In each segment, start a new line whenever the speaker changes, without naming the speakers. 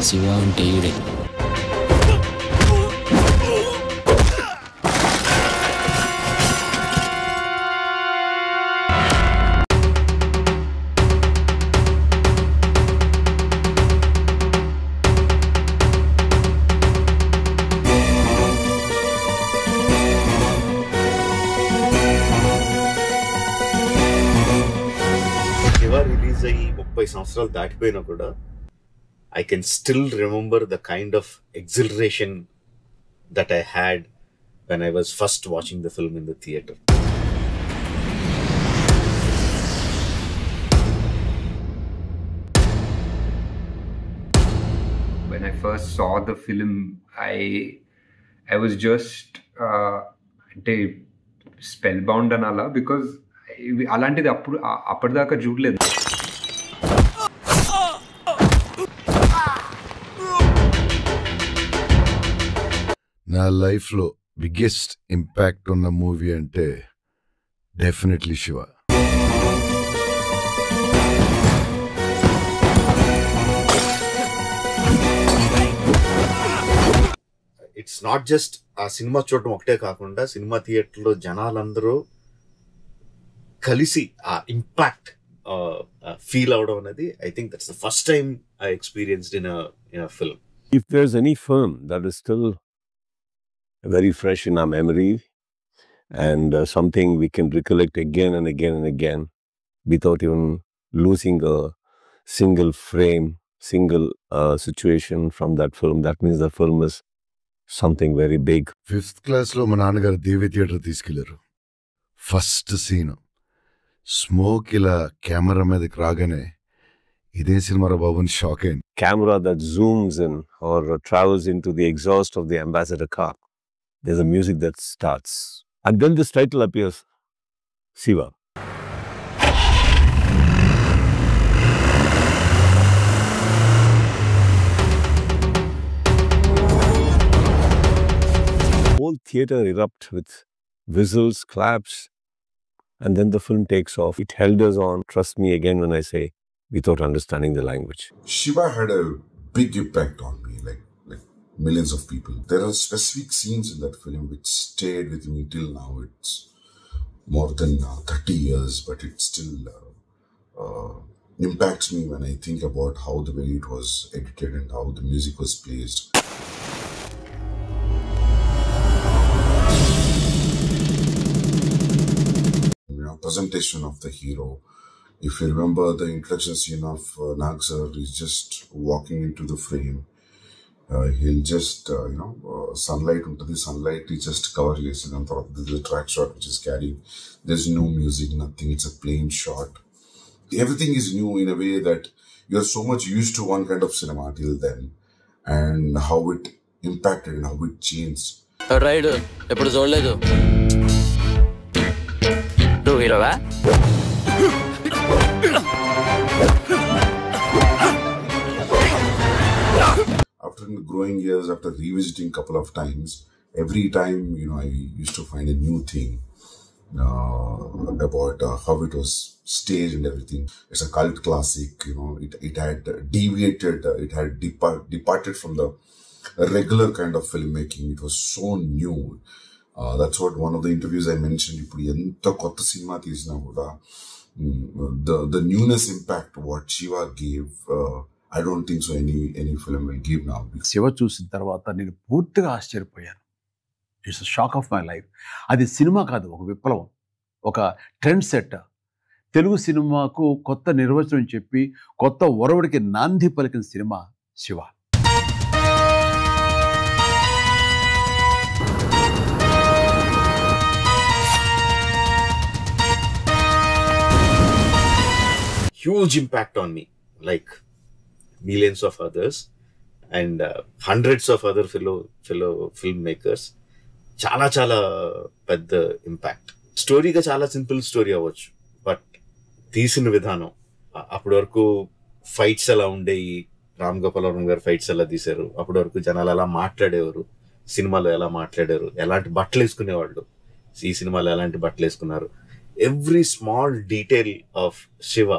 శివ అంటే ఈడే.
రిలీజ్ అయ్యి 30 సంవత్సరాలు దాటిపోయినా కూడా I can still remember the kind of exhilaration that I had when I was first watching the film in the theater.
When I first saw the film, I was just spellbound anala because అలాంటిది అప్పటిదాకా చూడలేదు.
నా లైఫ్లో biggest impact ఉన్న movie అంటే definitely Shiva.
It's not just ఆ cinema చూడటం ఒకటే కాకుండా సినిమా థియేటర్లో జనాలందరూ కలిసి ఆ ఇంపాక్ట్ ఫీల్ అవడం అనేది I think that's the first time I experienced in a film.
If there's any film that is still very fresh in our memory and something we can recollect again and again and again without even losing a single frame, single situation from that film, that means the film is something very big.
5th క్లాస్లో మా నాన్నగారు దేవి theatre తీసుకెళ్లారు. First scene smoke ఇలా camera మీదకి రాగానే ఇదే cinema బాబు అని shock అయింది.
Camera that zooms in or travels into the exhaust of the ambassador car. There's a music that starts. And then this title appears, Siva. Whole theater erupts with whistles, claps, and then the film takes off. It held us on, trust me again when I say, without understanding the language.
Shiva had a big impact on me, like millions of people. There are specific scenes in that film which stayed with me till now. It's more than 30 years, but it still impacts me when I think about how the way it was edited and how the music was placed. Presentation of the hero. If you remember the introduction scene of Nag sir, he's just walking into the frame. He'll just, sunlight into the sunlight, he just cover his, the track shot which is carrying. There's no music, nothing. It's a plain shot. Everything is new in a way that you're so much used to one kind of cinema till then, and how it impacted and how it changed.
Right, ఎప్పుడు చూడలేదు. నువ్వు హీరోవా?
After the growing years, after revisiting a couple of times, every time, I used to find a new thing about how it was staged and everything. It's a cult classic, it had deviated, it had departed from the regular kind of filmmaking. It was so new. That's what one of the interviews I mentioned. The newness impact what Shiva gave, I don't think so any film will give now.
Shiva చూసిన తర్వాత నేను పూర్తిగా ఆశ్చర్యపోయాను. It's shock of my life. అది cinema కాదు, ఒక విప్లవం, ఒక ట్రెండ్ సెట్టర్. తెలుగు సినిమాకు కొత్త నిర్వచనం చెప్పి కొత్త ఒరవడికి నాంది పలికిన cinema Shiva.
Huge impact on me, like millions of others and hundreds of other fellow filmmakers. చాలా పెద్ద ఇంపాక్ట్. స్టోరీగా చాలా సింపుల్ స్టోరీ అవ్వచ్చు, బట్ తీసిన విధానం, అప్పటి వరకు ఫైట్స్ ఎలా ఉండేవి, రామ్ గోపాల్ వర్మ గారు ఫైట్స్ ఎలా తీశారు, అప్పటి వరకు జనాలు ఎలా మాట్లాడేవారు, సినిమాలో ఎలా మాట్లాడారు, ఎలాంటి బట్టలు వేసుకునేవాళ్ళు, ఈ సినిమాలో ఎలాంటి బట్టలు వేసుకున్నారు, every small detail of Shiva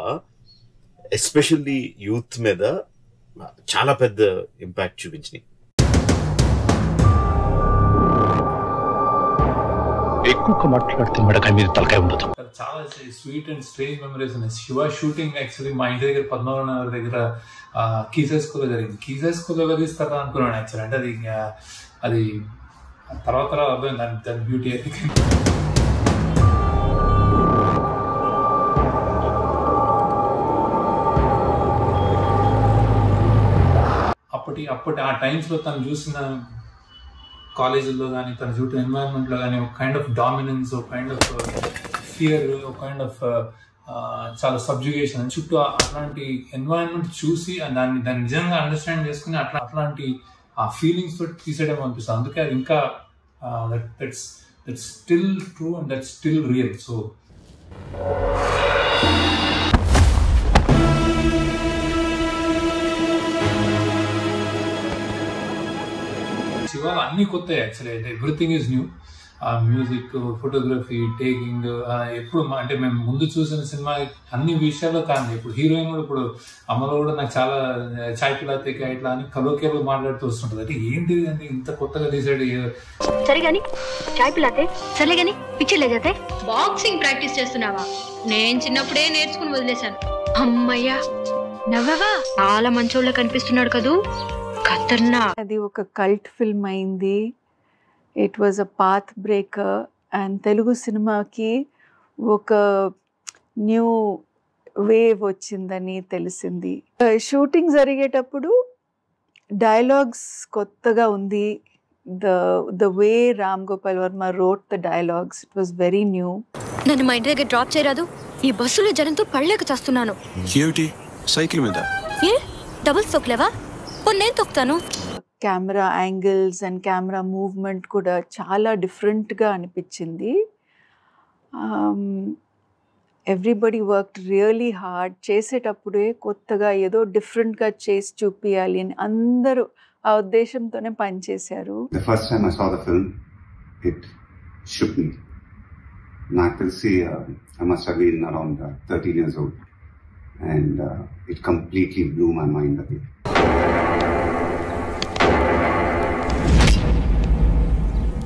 especially youth మీద చాలా పెద్ద ఇంపాక్ట్ చూపించినాయి.
ఎక్కువ మాట్లాడితే మెడకాయ మీద తలకాయ ఉండదు.
చాలా స్వీట్ అండ్ స్ట్రేంజ్ మెమరీస్ ఉన్నాయి. శివ షూటింగ్ యాక్చువల్లీ మా ఇంటి దగ్గర పద్మనాభ నగర్ దగ్గర కీసే స్కూల్లో జరిగింది. కీసే స్కూల్లో వెలిస్తారా అనుకున్నాను యాక్చువల్లీ. అంటే అది తర్వాత అర్థం దాని బ్యూటీ అది. అప్పటి ఆ టైమ్స్లో తను చూసిన కాలేజీల్లో కానీ తను చూసిన ఎన్వైరన్మెంట్లో కానీ ఒక కైండ్ ఆఫ్ డామినెన్స్, ఒక కైండ్ ఆఫ్ ఫియర్, ఒక కైండ్ ఆఫ్ చాలా సబ్జుగేషన్ చుట్టూ అట్లాంటి ఎన్వైరన్మెంట్ చూసి దాన్ని నిజంగా అండర్స్టాండ్ చేసుకుని అట్లాంటి ఆ ఫీలింగ్స్ తోటి తీసేయడం అనిపిస్తుంది. అందుకే అది ఇంకా that's still true and that's still real. So Shiva అన్ని కొత్త actually. Everything is new. Music, photography, taking, ఎప్పుడు అంటే మేము ముందు చూసిన సినిమా అన్ని విషయాల్లో కానీ ఇప్పుడు హీరోయిన్ కూడా ఇప్పుడు అమ్మలో కూడా నాకు చాలా చాయ్ పిలాతే ఇట్లా అని కలోకేలో మాట్లాడుతూ వస్తుంటుంది. అంటే ఏంటిది అంటే ఇంత కొత్తగా తీసాడు.
సరే గాని చాయ్ పిలాతే సరే గాని పిక్చర్ లేదైతే బాక్సింగ్ ప్రాక్టీస్ చేస్తున్నావా? నేను చిన్నప్పుడే నేర్చుకుని వదిలేశాను. అమ్మయ్యా నవ్వవా? చాలా మంచోళ్ళ కనిపిస్తున్నాడు కదూ. ఖతర్నా.
అది ఒక కల్ట్ ఫిల్మ్ అయింది. It was a path breaker and Telugu సినిమాకి ఒక న్యూ వేవ్ వచ్చిందని తెలిసింది. షూటింగ్ జరిగేటప్పుడు డైలాగ్స్ కొత్తగా ఉంది. The way Ram Gopal Varma wrote the dialogues, it was very new.
నన్ను మా ఇంటి దగ్గర డ్రాప్ చేయరాదు? ఈ బస్సులో జనంతో పడలేక చేస్తున్నాను.
ఏమిటి సైకిల్ మీద?
ఏ డబుల్ తొక్కలేవా? నేను తొక్కుతాను.
Camera angles and camera movement కూడా చాలా డిఫరెంట్గా అనిపించింది. Everybody work really hard. చేసేటప్పుడే కొత్తగా ఏదో డిఫరెంట్గా చేసి చూపించాలి అని అందరూ ఆ ఉద్దేశంతోనే పనిచేశారు.
The first time I saw the film, it shook me. నాకు తెలిసి I must have been around 13 years old and it completely blew my mind away.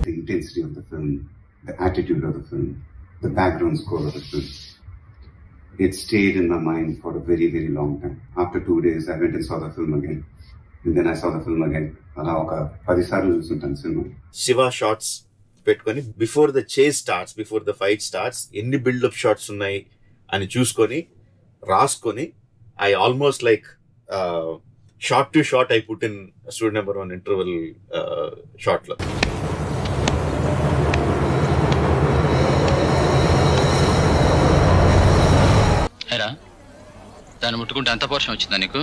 The intensity of the film, the attitude of the film, the background score of the film, it stayed in my mind for a very, very long time. After 2 days, I went and saw the film again. And then I saw the film again. అలా ఒక 10 సార్లు చూస్తుంటాను cinema.
Shiva shots పెట్టుకొని before the chase starts, before the fight starts ఎన్ని buildup shots ఉన్నాయి అని చూసుకొని రాసుకొని I almost like shot to shot I put in student number 1 interval షార్ట్లో.
హేరా దాన్ని ముట్టుకుంటే అంత పోర్షన్ వచ్చిందా నీకు?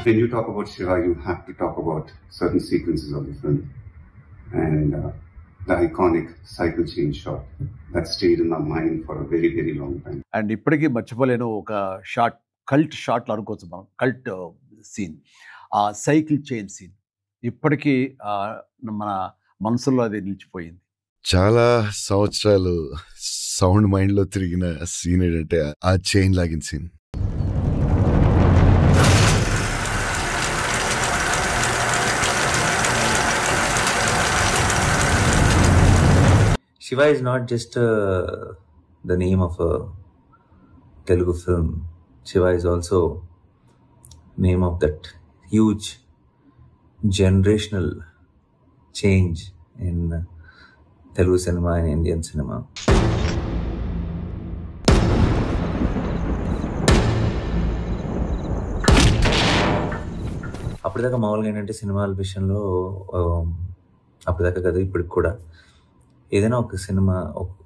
When you talk about Shiva, you have to talk about certain sequences of the film. And the iconic cycle change shot that stayed in my mind for a very, very long time.
And ఇప్పటికీ మర్చిపోలేను ఒక short, cult షాట్లు అనుకోవచ్చు మనం, cult scene, ఆ cycle chain scene ఇప్పటికీ మన మనసులో అది నిలిచిపోయింది.
చాలా సంవత్సరాలు సౌండ్ మైండ్లో తిరిగిన సీన్ ఏంటంటే ఆ చైన్ లాగిన scene.
Shiva is not just the name of a Telugu film. Shiva is also name of that huge generational change in Telugu cinema and Indian cinema. అప్పటిదాకా మామూలుగా ఏంటంటే సినిమాల విషయంలో అప్పటిదాకా కదా ఇప్పటికి కూడా ఏదైనా ఒక సినిమా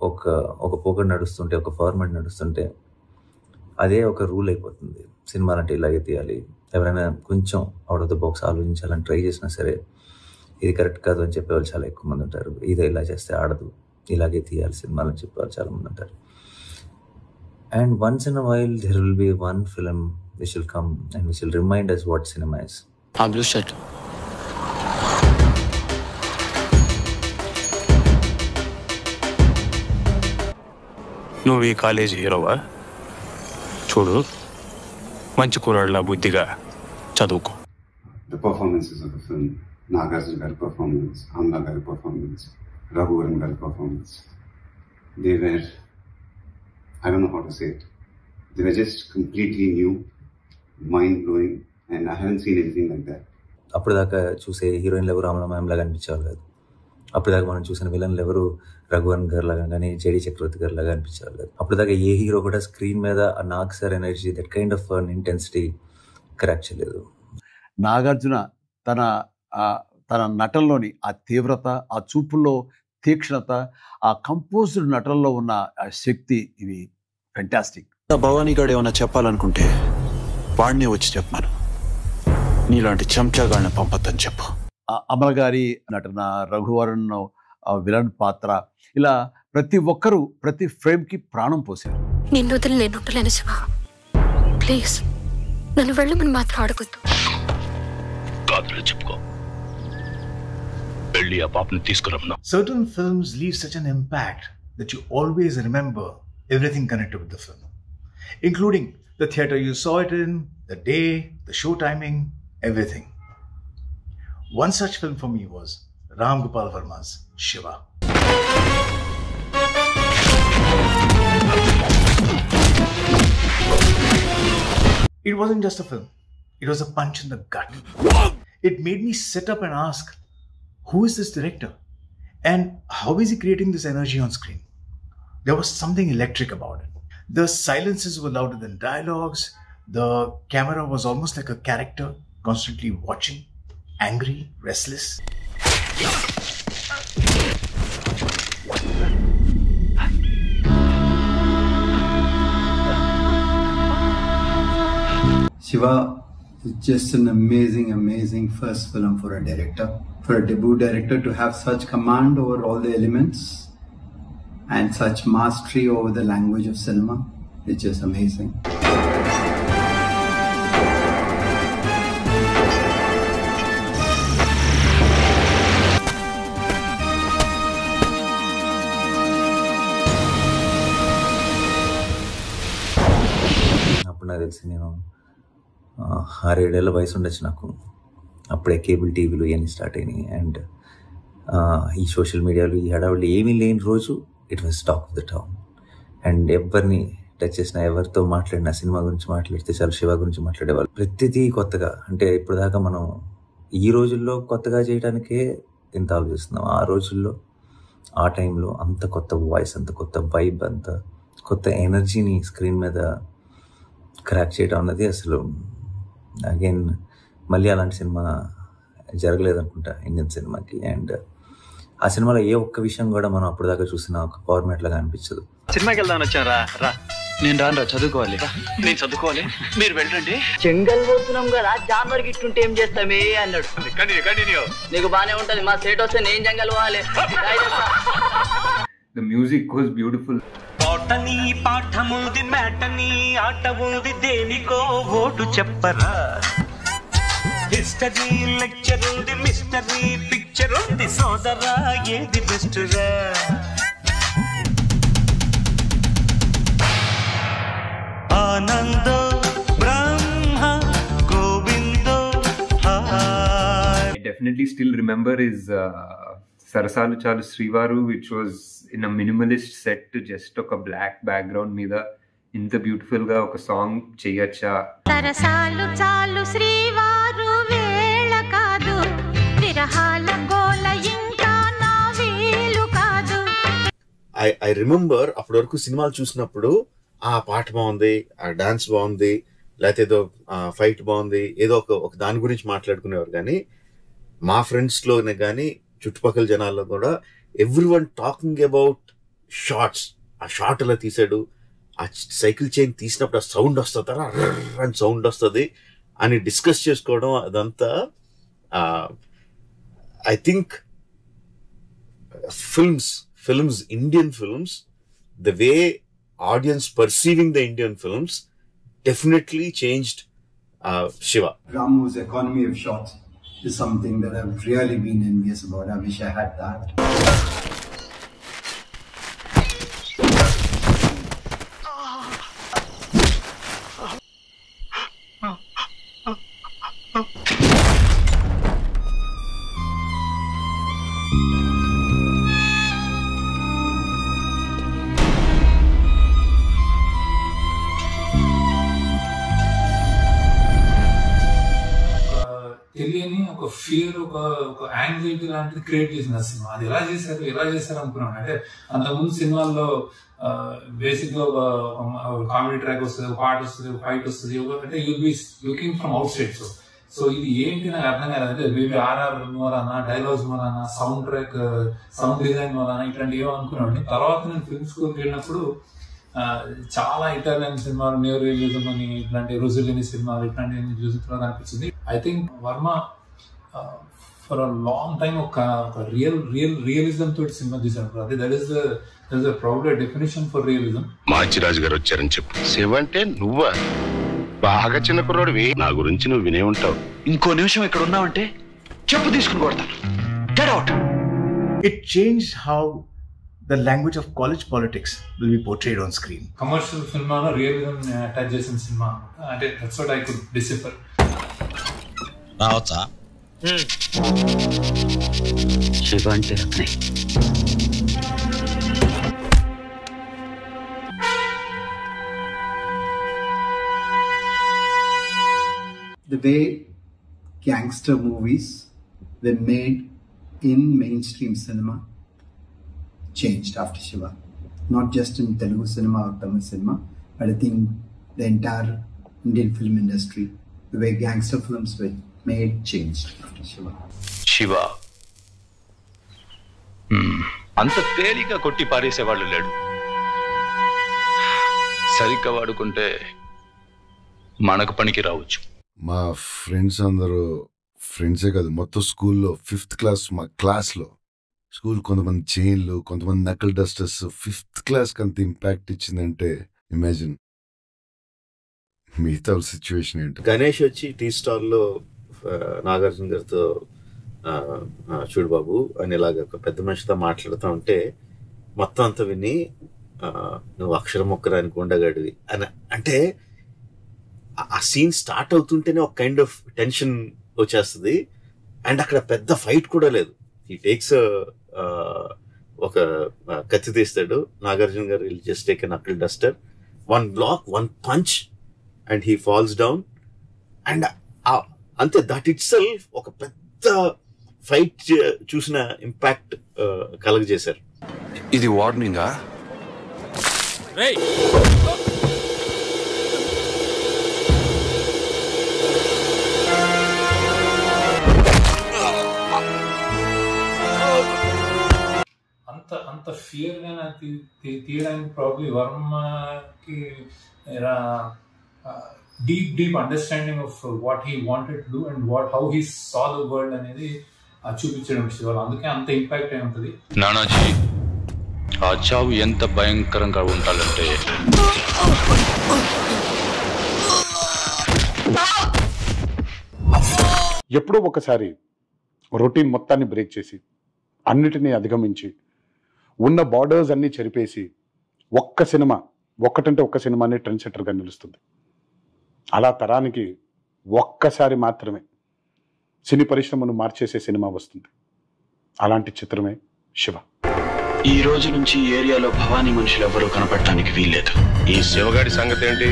ఒక పోకడ నడుస్తుంటే, ఒక ఫార్మాట్ నడుస్తుంటే అదే ఒక రూల్ అయిపోతుంది. సినిమాలు అంటే ఇలాగే తీయాలి. ఎవరైనా కొంచెం అవుట్ ఆఫ్ ద బాక్స్ ఆలోచించాలని ట్రై చేసినా సరే ఇది కరెక్ట్ కాదు అని చెప్పేవాళ్ళు చాలా ఎక్కువ మంది ఉంటారు. ఇది ఇలా చేస్తే ఆడదు, ఇలాగే తీయాలి సినిమాలు అని చెప్పేవాళ్ళు చాలా మంది ఉంటారు. And once in a while there will be one film which will come and which will remind us what cinema is.
ఆ బ్లూ షర్ట్
నువ్వు ఈ కాలేజీ హీరోవా? చూడు, మంచి కుర్రాళ్ళ బుద్ధిగా చదువుకో.
The performances of the film, Nagarjuna garu performance, Amla garu performance, Raghuvaran garu performance, they were, I don't know how to say it, they were just completely new, mind-blowing, and I haven't seen anything like that.
అప్పుడు దాకా చూసే హీరోయిన్లు ఎవరు రామల ma'am లాగా అనిపించేవాళ్ళు కాదు. అప్పుడు దాకా మనం చూసిన విలన్లు ఎవరు రఘువరన్ గారు లాగా కానీ జేడి చక్రవర్తి గారు లాగా అనిపించేవాళ్ళు కాదు. అప్పుడు దాకా ఏ హీరో కూడా స్క్రీన్ మీద ఆ Nag sir energy, that kind of intensity crack చేయలేదు.
నాగార్జున తన నటనలోని ఆ తీవ్రత, ఆ చూపుల్లో తీక్షణత, ఆ కంపోజ్డ్ నటనలో ఉన్న ఆ శక్తి, ఇవి ఫెంటాస్టిక్.
భవానీ గారు ఏమన్నా చెప్పాలనుకుంటే వాడినే వచ్చి చెప్పాను, నీలాంటి చెంచాగాళ్ళని పంపొద్దని చెప్పు.
అమల గారి నటన, రఘువరన్ విలన్ పాత్ర, ఇలా ప్రతి ఒక్కరూ ప్రతి ఫ్రేమ్కి ప్రాణం పోసారు.
నిన్ను వదిలి నేను ఉండలేను శివ, ప్లీజ్ నన్ను వెళ్ళమని మాత్రం అడగొద్దు.
కాదురా చెప్పుకో, వెళ్ళి ఆ పాపని తీసుకురమ్మా.
Certain films leave such an impact that you always remember everything connected with the film, including the theater you saw it in, the day, the show timing, everything. One such film for me was Ram Gopal Varma's Shiva. It wasn't just a film, it was a punch in the gut. It made me sit up and ask, who is this director? And how is he creating this energy on screen? There was something electric about it. The silences were louder than dialogues. The camera was almost like a character, constantly watching, angry, restless.
Shiva is just an amazing first film for a director. For a debut director to have such command over all the elements and such mastery over the language of cinema, it's just amazing.
అప్పుడు నాకు తెలిసి నేను 6-7 ఏళ్ళ వయసు ఉండొచ్చు నాకు. అప్పుడే cable టీవీలు ఇవన్నీ స్టార్ట్ అయినాయి. అండ్ ఈ సోషల్ మీడియాలో ఈ హడావుళ్ళు ఏమీ లేని రోజు it was talk of the town. And ఎవరిని టచ్ చేసినా, ఎవరితో మాట్లాడినా, సినిమా గురించి మాట్లాడితే చాలు శివ గురించి మాట్లాడేవాళ్ళు. ప్రతిదీ కొత్తగా. అంటే ఇప్పుడు దాకా మనం ఈ రోజుల్లో కొత్తగా చేయడానికే ఇంత ఆలోచిస్తున్నాం. ఆ రోజుల్లో, ఆ టైంలో అంత కొత్త వాయిస్, అంత కొత్త వైబ్, అంత కొత్త ఎనర్జీని స్క్రీన్ మీద క్రాక్ చేయడం అన్నది అసలు అగైన్ మళ్ళీ అలాంటి సినిమా జరగలేదనుకుంటా ఇండియన్ సినిమాకి. అండ్ ఆ సినిమాలో ఏ ఒక్క విషయం కూడా మనం అప్పుడు దాకా చూసిన ఒక ఫార్మాట్ లాగా అనిపించదు.
సినిమాకి వెళ్దామని వచ్చాను రా. నేను రాను, చదువుకోవాలి. నేను చదువుకోవాలి, మీరు వెళ్ళండి.
చెంగల్ పోతున్నాం కదా, జాన్వర్ గిట్టుంటే ఏం చేస్తామే అన్నాడు.
కంటిన్యూ.
నీకు బానే ఉంటది, మా సేట్ వస్తే నేను జంగల్ పోవాలి.
The music was beautiful.
పాటని పాఠముంది, మేటని ఆట ఉంది, దేనికో ఓటు చెప్పరా. హిస్టరీ లెక్చర్ ఉంది, మిస్టరీ పిక్చర్ ఉంది, సోదరా ఏది బెస్ట్ రా. ఆనందో బ్రహ్మ గోవిందో.
I definitely still remember his Sarasalu Chalu Srivaru, which was in a minimalist set to just ఒక black background మీద ఇంత బ్యూటిఫుల్ గా ఒక సాంగ్ చేయొచ్చా.
సరసాలు చాలు శ్రీవారు వేళ కాదు, విరహాల గోల ఇంకా నా వీలు కాదు.
ఐ రిమెంబర్ అప్పటి వరకు సినిమాలు చూసినప్పుడు ఆ పాట బాగుంది, ఆ డాన్స్ బాగుంది, లేకపోతే ఏదో ఫైట్ బాగుంది, ఏదో ఒక దాని గురించి మాట్లాడుకునేవారు. కానీ మా ఫ్రెండ్స్లోనే కానీ చుట్టుపక్కల జనాల్లో కూడా ఎవ్రీవన్ టాకింగ్ అబౌట్ షార్ట్స్. ఆ షార్ట్ ఎలా తీసాడు, ఆ సైకిల్ చైన్ తీసినప్పుడు ఆ సౌండ్ వస్తుందా అని సౌండ్ వస్తుంది అని డిస్కస్ చేసుకోవడం, అదంతా I think films Indian films, the way audience perceiving the Indian films definitely changed Shiva.
Ramu's economy of shots is something that I've really been envious about. I wish I had that.
ఒక fear, ఒక anxiety లాంటిది create చేసింది ఆ cinema. అది ఎలా చేశారు అనుకున్నాను. అంటే అంతకుముందు సినిమాల్లో బేసిక్ గా ఒక కామెడీ ట్రాక్ వస్తుంది, ఒక పాట వస్తుంది, ఒక ఫైట్ వస్తుంది, అంటే you'll be looking from outside. So ఇది ఏంటి నాకు అర్థం కాదు. అంటే మేబీ ఆర్ఆర్ మూలానా, డైలాగ్స్ మూలానా, సౌండ్ ట్రాక్, సౌండ్ డిజైన్ మూలానా ఇట్లాంటి ఏమో అనుకున్నాను. తర్వాత నేను ఫిల్మ్ స్కూల్కి వెళ్ళినప్పుడు చాలా ఇటాలియన్ సినిమాలు, న్యూ రియలిజం అని ఇట్లాంటి రుజులేని సినిమాలు ఇట్లాంటివన్నీ చూసిన తర్వాత అనిపించింది I think Varma for a long time ఒక రియలిజం తోటి సినిమా తీశారు. అదే that is the problem definition for realism.
Machiraju గారు వచ్చారని చెప్పు. శివ అంటే నువ్వా? బాగా చిన్న కుర్రోడివి. నా గురించి నువ్వు వినే ఉంటావు.
ఇంకో నిమిషం ఇక్కడ ఉన్నావంటే చెప్పు తీసుకుని కొడతాను. Get out.
It changed how the language of college politics will be portrayed on screen.
Commercial సినిమాలో రియలిజం అటాచ్ చేసిన సినిమా అంటే దట్స్ వాట్ ఐ కుడ్ డిసిఫర్.
రావచ్చా?
శివ అంటే రత్నే.
The way gangster movies were made in mainstream cinema changed after Shiva. Not just in Telugu cinema or Tamil cinema, but I think the entire Indian film industry, the way gangster films were made changed after Shiva.
Shiva అంత తేలిక కొట్టి పారేసేవాళ్ళు లేడు. సరిగ్గా వాడుకుంటే మనకు పనికి రావచ్చు.
మా ఫ్రెండ్స్ అందరూ, ఫ్రెండ్సే కాదు మొత్తం స్కూల్లో 5th క్లాస్ మా క్లాస్లో స్కూల్ కొంతమంది చైన్లు, కొంతమంది నకల్ డస్టర్స్ 5th క్లాస్కి అంత ఇంపాక్ట్ ఇచ్చిందంటే ఇమాజిన్ మిగతా సిచ్యువేషన్ ఏంటి.
గణేష్ వచ్చి టీ స్టాల్లో నాగార్జున గారితో చూడు బాబు అని ఇలాగ ఒక పెద్ద మనిషితో మాట్లాడుతూ ఉంటే మొత్తం అంతా విని నువ్వు అక్షరం మొక్కరానికి ఉండగాడివి అని అంటే ఆ సీన్ స్టార్ట్ అవుతుంటేనే ఒక కైండ్ ఆఫ్ టెన్షన్ వచ్చేస్తుంది. అండ్ అక్కడ పెద్ద ఫైట్ కూడా లేదు. హీ టేక్స్ ఒక కత్తి తీస్తాడు Nagarjuna garu, will just take a knuckle duster, 1 block 1 punch and he falls down. And అంతే, దట్ ఇట్ సెల్ఫ్ ఒక పెద్ద ఫైట్ చూసిన ఇంపాక్ట్ కలగజేశారు.
ఇది వార్నింగా?
అంత ఫియర్ గా తీయడానికి ప్రాబ్లీ వర్మకి deep understanding of what he wanted to do and how he saw the world అనేది చూపించడం శివాలు. అందుకే అంత ఇంపాక్ట్ అయి ఉంటుంది.
నానాజీ, ఆ చావు ఎంత భయంకరంగా ఉండాలంటే
ఎప్పుడో ఒకసారి రొటీన్ మొత్తాన్ని బ్రేక్ చేసి అన్నిటినీ అధిగమించి ఉన్న బార్డర్స్ అన్నీ చెరిపేసి ఒక్క సినిమానే ట్రెండ్ సెట్టర్గా నిలుస్తుంది. అలా తరానికి ఒక్కసారి మాత్రమే సినీ పరిశ్రమను మార్చేసే సినిమా వస్తుంది. అలాంటి చిత్రమే శివ.
ఈ రోజు నుంచి ఈ ఏరియాలో భవానీ మనుషులు ఎవరూ కనపడటానికి వీల్లేదు.
ఈ శివగాడి సంగతి ఏంటి?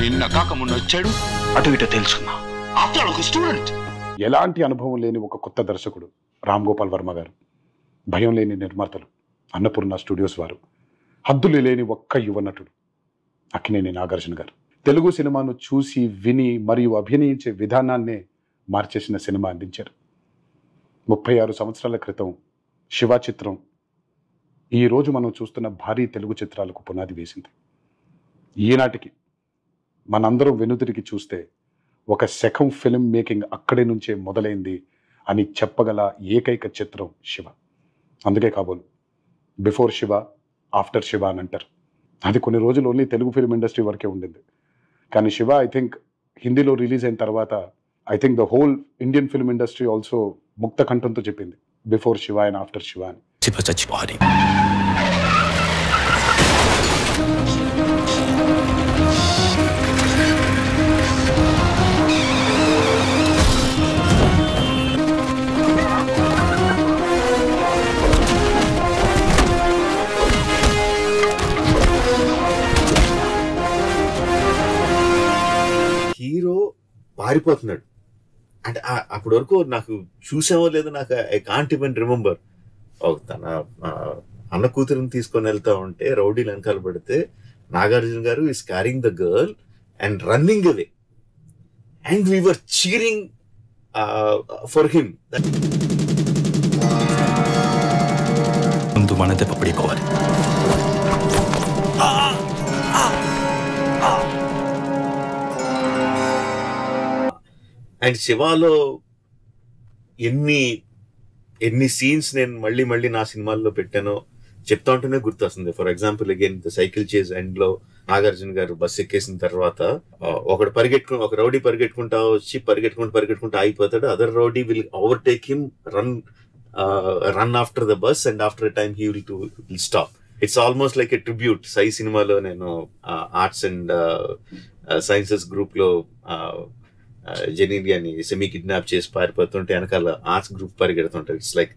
నిన్న కాక మొన్న వచ్చాడు, అటు ఇటు తెలుసుకున్నా. ఆఫ్టర్ ఒక స్టూడెంట్.
ఎలాంటి అనుభవం లేని ఒక కొత్త దర్శకుడు రామ్ గోపాల్ వర్మ గారు, భయం లేని నిర్మాతలు అన్నపూర్ణ స్టూడియోస్ వారు, హద్దులు లేని ఒక్క యువ నటుడు అక్కినేని నాగార్జున గారు తెలుగు సినిమాను చూసి విని మరియు అభినయించే విధానాన్నే మార్చేసిన సినిమా అందించారు. 36 సంవత్సరాల క్రితం శివ చిత్రం ఈరోజు మనం చూస్తున్న భారీ తెలుగు చిత్రాలకు పునాది వేసింది. ఈనాటికి మనందరం వెనుతిరిగి చూస్తే ఒక సెకండ్ ఫిల్మ్ మేకింగ్ అక్కడి నుంచే మొదలైంది అని చెప్పగల ఏకైక చిత్రం శివ. అందుకే కాబోలు బిఫోర్ శివ ఆఫ్టర్ శివ అని అంటారు. అది కొన్ని రోజులు ఓన్లీ తెలుగు ఫిల్మ్ ఇండస్ట్రీ వరకే ఉండింది. కానీ శివ ఐ థింక్ హిందీలో రిలీజ్ అయిన తర్వాత I think the whole Indian film industry also ముక్త కంఠంతో చెప్పింది before Shiva and after Shiva అని.
పారిపోతున్నాడు. అంటే అప్పటి వరకు నాకు చూసామో లేదో నాకు ఐ కాంట్ ఈవెన్ రిమెంబర్. తన అన్న కూతురుని తీసుకొని వెళ్తా ఉంటే రౌడీలు వెనకాల పడితే నాగార్జున గారు is carrying the girl and running away and we were cheering for him.
ముందు మన దెబ్బ పడిపోవాలి.
అండ్ శివాలో ఎన్ని సీన్స్ నేను మళ్ళీ మళ్ళీ నా సినిమాల్లో పెట్టానో చెప్తా ఉంటేనే గుర్తొస్తుంది. For example again the cycle chase end లో నాగార్జున గారు బస్ ఎక్కేసిన తర్వాత ఒక రౌడీ పరిగెట్టుకుంటా వచ్చి పరిగెట్టుకుంటూ ఆగిపోతాడు. Other rowdy will overtake him, run after the bus and after a time he will stop. It's almost like a tribute. Sye సినిమాలో నేను ఆర్ట్స్ అండ్ సైన్సెస్ గ్రూప్ లో జెనీలియాని సెమీ కిడ్నాప్ చేసి పారిపోతుంటే వెనకాల ఆర్ట్స్ గ్రూప్ పరిగెడుతుంటారు. It's like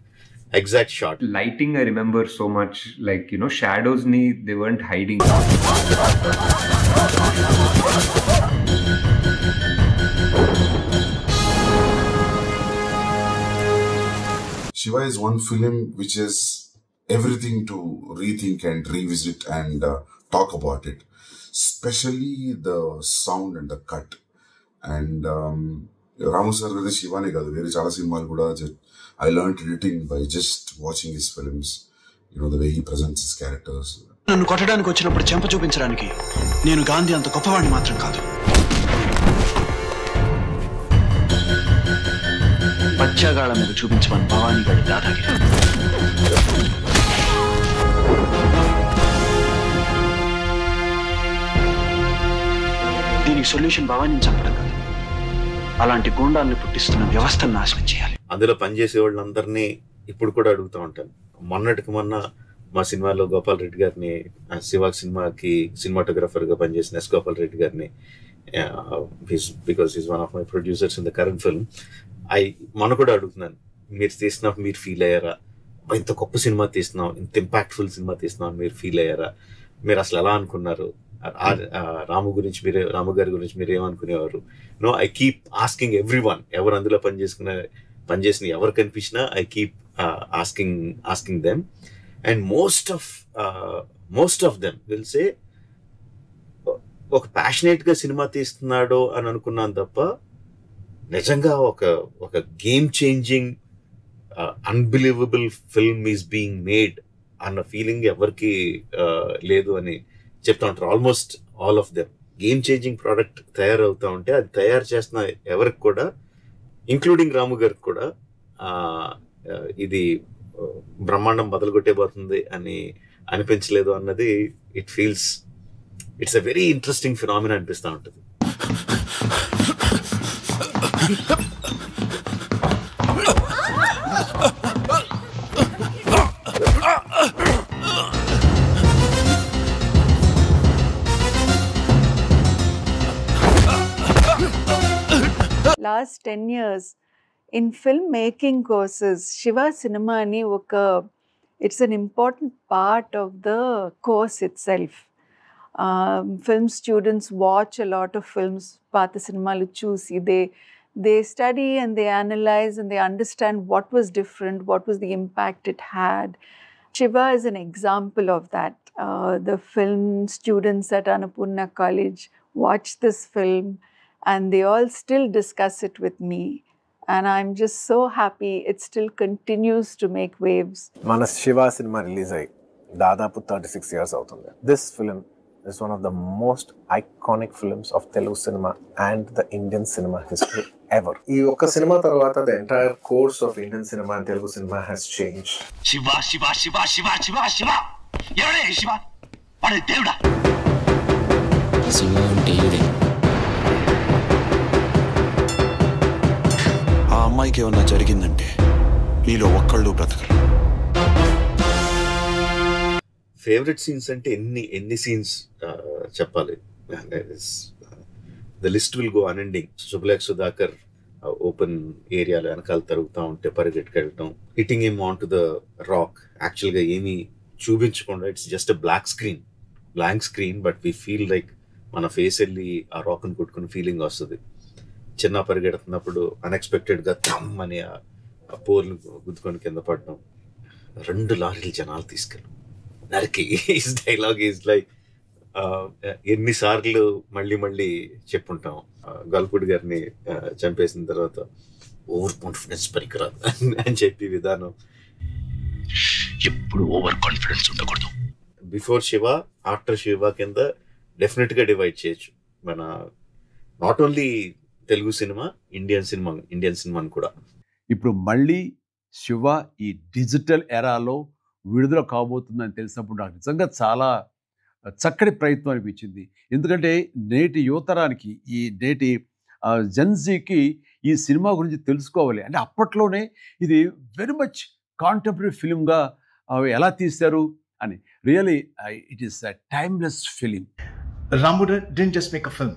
exact shot.
Lighting I remember so much, like shadows ని they weren't hiding.
Shiva is one film which is everything to rethink and revisit and talk about it, especially the sound and the cut. And Ramu sir with Shivane kaadu very chaala cinemalu kuda I learned editing by just watching his films, the way he presents his characters.
నన్ను కొట్టడానికి వచ్చినప్పుడు చెంప చూపించడానికి నేను గాంధీ అంత గొప్పవాడిని మాత్రం కాదు. పచ్చగాళ్ళ మీద చూపించమని భవానీ గడి దాదాగిరి. దీనికి సొల్యూషన్ భవానీని చంపడం కాదు, అలాంటి గూండాలను పుట్టిస్తున్న వ్యవస్థను నాశనం చేయాలి.
అందులో పనిచేసే వాళ్ళందరినీ ఇప్పుడు కూడా అడుగుతూ ఉంటాను. మొన్నటికి మొన్న మా సినిమాలో గోపాల్ రెడ్డి గారిని, శివ సినిమాకి సినిమాటోగ్రాఫర్ గా పనిచేసిన ఎస్ గోపాల్ రెడ్డి గారిని, because is one of my producers in the current film, మొన్న కూడా అడుగుతున్నాను, మీరు తీసినప్పుడు మీరు ఫీల్ అయ్యారా? ఇంత గొప్ప సినిమా తీస్తున్నాం, ఇంత ఇంపాక్ట్ఫుల్ సినిమా తీస్తున్నాం, మీరు ఫీల్ అయ్యారా? మీరు అసలు ఎలా అనుకున్నారు? రాము గారి గురించి మీరు ఏమనుకునేవారు? I keep asking everyone, ఎవరు అందులో పనిచేసిన ఎవరు కనిపించినా I keep asking them, and most of them will say ఒక ప్యాషనేట్ గా సినిమా తీస్తున్నాడో అని అనుకున్నాను తప్ప నిజంగా ఒక game changing unbelievable film is being made అన్న ఫీలింగ్ ఎవరికి లేదు అని చెప్తా ఉంటారు. Almost all of them game changing product తయారవుతా ఉంటే అది తయారు చేస్తున్న ఎవరికి కూడా, ఇంక్లూడింగ్ రాము గారికి కూడా, ఇది బ్రహ్మాండం బదలుగొట్టేపోతుంది అని అనిపించలేదు అన్నది it's a very interesting phenomena అనిపిస్తూ ఉంటుంది.
Last 10 years in filmmaking courses, Shiva Cinema ani it's an important part of the course itself. Film students watch a lot of films, paata cinemalu chusi, they study and they analyze and they understand what was different, what was the impact it had. Shiva is an example of that. The film students at Annapurna College watch this film and they all still discuss it with me. And I'm just so happy it still continues to make waves.
Mana Shiva cinema release ayi దాదాపు 36 years అవుతుంది. This film is one of the most iconic films of Telugu cinema and the Indian cinema history ever. ఈ ఒక్క cinema తర్వాత the entire course of Indian cinema and Telugu cinema has changed.
Shiva Shiva Shiva Shiva Shiva Shiva ఎవడే శివ? వాడు దేవుడా? శివ అంటే ఈడే. ఆ అమ్మాయికి ఏమన్నా జరిగిందంటే మీలో ఒక్కళ్ళు బ్రతకరు.
ఫేవరెట్ సీన్స్ అంటే ఎన్ని సీన్స్ చెప్పాలి? The list will go unending. Subhalekha Sudhakar open ఏరియాలో వెనకాల తరుగుతూ ఉంటే పరిగెట్టుకెళ్ళటం, hitting him on to the rock, యాక్చువల్గా ఏమీ చూపించకుండా it's just a blank screen but we feel like మన ఫేస్ వెళ్ళి ఆ రాక్ని కొట్టుకుని ఫీలింగ్ వస్తుంది. చిన్న పరిగెడుతున్నప్పుడు అన్ఎక్స్పెక్టెడ్గా థమ్ అని ఆ పోర్లు గుద్దుకొని కింద పడడం, 2 లారీలు జనాలు తీసుకెళ్ళి నరికి. ఈజ్ డైలాగ్ ఈజ్ లైక్ ఎన్నిసార్లు మళ్ళీ చెప్పుంటాం. గల్పుడి గారిని చంపేసిన తర్వాత ఓవర్ కాన్ఫిడెన్స్ పనికిరాదు అని చెప్పి విధానం.
ఎప్పుడు ఓవర్ కాన్ఫిడెన్స్ ఉండకూడదు.
బిఫోర్ శివ, ఆఫ్టర్ శివ కింద డెఫినెట్గా డివైడ్ చేయొచ్చు మన not only Telugu cinema, Indian సినిమాని కూడా.
ఇప్పుడు మళ్ళీ శివ ఈ డిజిటల్ ఎరాలో విడుదల కాబోతుందని తెలిసినప్పుడు నాకు నిజంగా చాలా చక్కటి ప్రయత్నం అనిపించింది. ఎందుకంటే నేటి యువతరానికి, ఈ నేటి జెన్జీకి ఈ సినిమా గురించి తెలుసుకోవాలి. అంటే అప్పట్లోనే ఇది వెరీ మచ్ కాంటెంపరీ ఫిలింగా ఎలా తీశారు అని. Really it is a timeless film.
Rambo didn't just make a film.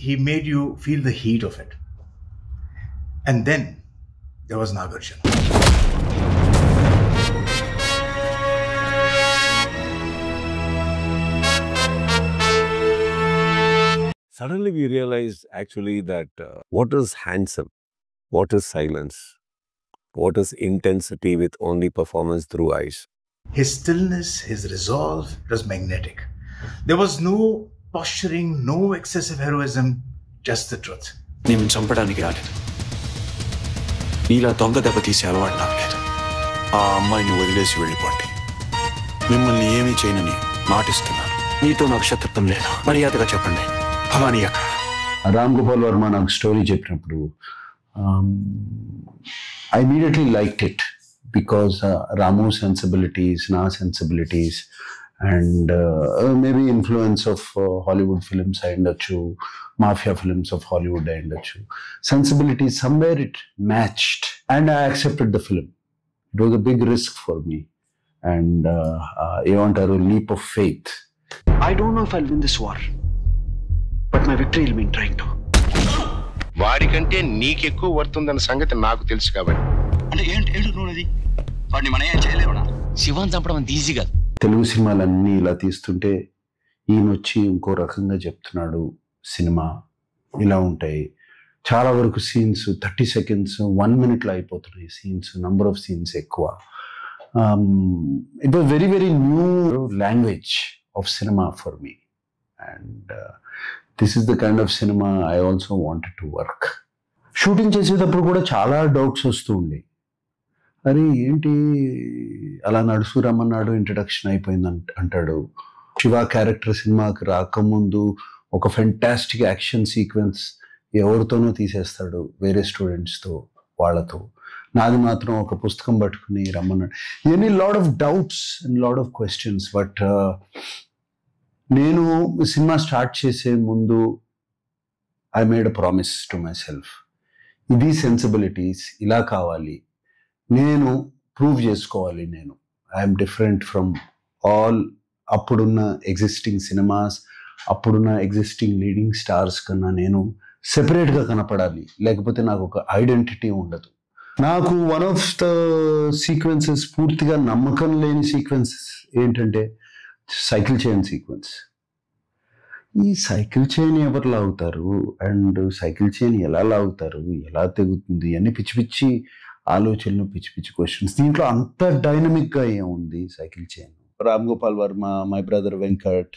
He made you feel the heat of it. And then there was Nagarjuna.
Suddenly we realized actually that what is handsome, what is silence, what is intensity with only performance through eyes.
His stillness, his resolve, it was magnetic. There was no posturing, no excessive heroism, just the truth.
నేను చంపడానికి రాలేదు, నీలా దొంగ దెబ్బ తీసే అలవాటు నాకు లేదు. ఆ అమ్మాయిని వదిలేసి వెళ్ళిపోండి, మిమ్మల్ని ఏమీ చేయనని మాటిస్తున్నాను. మీతో నాకు శత్రుత్వం లేదు, మర్యాదగా చెప్పండి. భవానీ అక్కడ.
రామ్ గోపాల్ వర్మ నాకు స్టోరీ చెప్పినప్పుడు I immediately liked it because Ramu sensibilities, నా sensibilities and maybe influence of Hollywood films అయి ఉండొచ్చు, మాఫియా ఫిల్మ్స్ ఆఫ్ హాలీవుడ్ అయి ఉండొచ్చు. Sensibilities somewhere it matched and I accepted the film. It was a big risk for me and ఏమంటారు, leap of faith.
I don't know if I'll win this war, but my victory will be in trying to.
వాడికంటే నీకెక్కువ వర్తుందన్న సంగతి నాకు తెలుసు కాబట్టి.
అంటే ఏంటి నువ్వుది వాడిని మనం ఏం చేయలేవునా? శివాన్ చంపడం అంత ఈజీ కాదు.
తెలుగు సినిమాలన్నీ ఇలా తీస్తుంటే ఈయన వచ్చి ఇంకో రకంగా చెప్తున్నాడు. సినిమా ఇలా ఉంటాయి, చాలా వరకు సీన్స్ 30 seconds 1 minute అయిపోతున్నాయి. సీన్స్, నంబర్ ఆఫ్ సీన్స్ ఎక్కువ. It was very very new language of cinema for me and this is the kind of cinema I also wanted to work. Shooting చేసేటప్పుడు కూడా చాలా doubts వస్తూ ఉండే. అరే ఏంటి అలా నడుసు రమ్మన్నాడు, ఇంట్రడక్షన్ అయిపోయింది అంటాడు. శివ క్యారెక్టర్ సినిమాకి రాకముందు ఒక ఫెంటాస్టిక్ యాక్షన్ సీక్వెన్స్ ఎవరితోనో తీసేస్తాడు, వేరే స్టూడెంట్స్తో, వాళ్ళతో. నాది మాత్రం ఒక పుస్తకం పట్టుకుని రమ్మన్నాడు. ఇవన్నీ lot of doubts and lot of questions. But నేను సినిమా స్టార్ట్ చేసే ముందు I made a promise to my self, ఇది సెన్సిబిలిటీస్ ఇలా కావాలి, నేను ప్రూవ్ చేసుకోవాలి. నేను ఐఎమ్ డిఫరెంట్ ఫ్రమ్ ఆల్ అప్పుడున్న ఎగ్జిస్టింగ్ సినిమాస్, అప్పుడున్న ఎగ్జిస్టింగ్ లీడింగ్ స్టార్స్ కన్నా నేను సెపరేట్గా కనపడాలి, లేకపోతే నాకు ఒక ఐడెంటిటీ ఉండదు. నాకు వన్ ఆఫ్ ద సీక్వెన్సెస్, పూర్తిగా నమ్మకం లేని సీక్వెన్సెస్ ఏంటంటే సైకిల్ చైన్ సీక్వెన్స్. ఈ సైకిల్ చైన్ ఎవరు లాగుతారు అండ్ సైకిల్ చైన్ ఎలా లాగుతారు, ఎలా తెగుతుంది అని పిచ్చి పిచ్చి ఆలోచనలు, పిచ్చి పిచ్చి క్వశ్చన్స్. దీంట్లో అంత డైనమిక్గా ఏముంది cycle chain. Ram Gopal Varma, my brother Venkat,